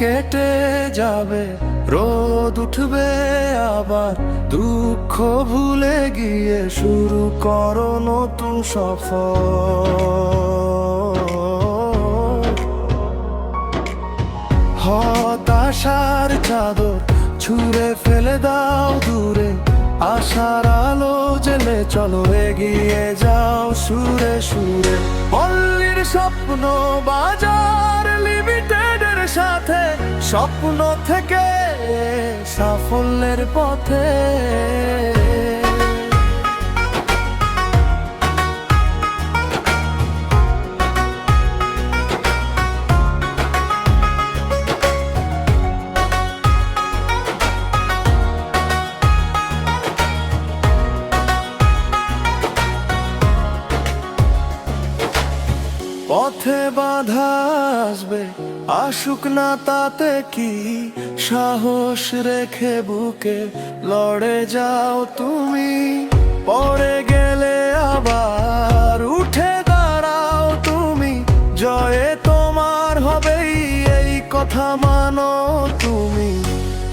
কেটে যাবে, রোদ উঠবে আবার, দুঃখ ভুলে গিয়ে শুরু করো নতুন সফর। হতাশার চাদর ছুঁড়ে ফেলে দাও দূরে, আশার আলো জেলে চলো এগিয়ে যাও সুরে সুরে। পল্লীর স্বপ্ন বাজার লিমিটেডের সাথে, স্বপ্ন থেকে সাফল্যের পথে। পথে বাধা আসবে, আসুক না তাতে কি, সাহস রেখে বুকে লড়ে যাও তুমি। পড়ে গেলে আবার উঠে দাঁড়াও তুমি, জয়ে তোমার হবেই এই কথা মানো তুমি।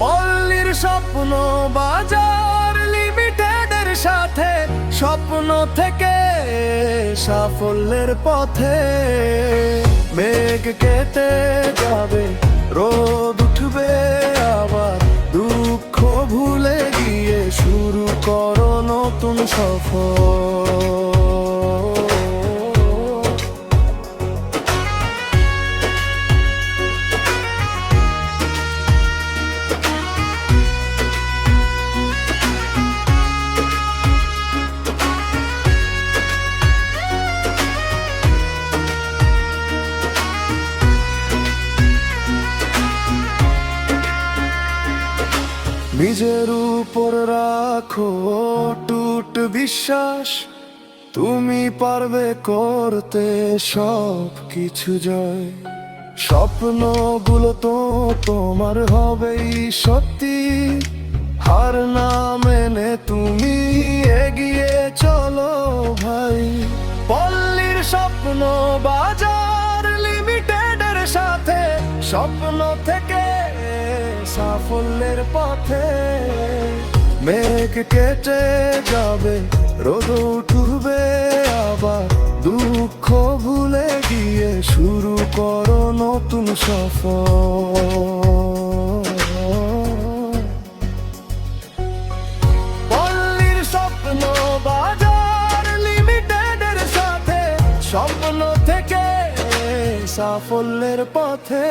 পল্লীর স্বপ্ন বাজার লিমিটেডের সাথে, স্বপ্ন থেকে সাফল্যের পথে। মেঘ কেটে যাবে, রোদ উঠবে আবার, দুঃখ ভুলে গিয়ে শুরু করো নতুন সফর। নিজের উপর রাখো টুট বিশ্বাস, তুমি পারবে করতে সব কিছু জয়। স্বপ্নগুলো তো তোমার হবেই সত্যি, হার না মেনে তুমি এগিয়ে চলো ভাই। পল্লীর স্বপ্ন বাজার লিমিটেডের সাথে, স্বপ্ন থেকে সাফল্যের পথে। মেঘ কেটে যাবে, রোদ উঠবে আবার, দুঃখ ভুলে গিয়ে শুরু করো নতুন সফর। পল্লীর স্বপ্ন বাজার লিমিটেডের সাথে, স্বপ্ন থেকে সাফল্যের পথে।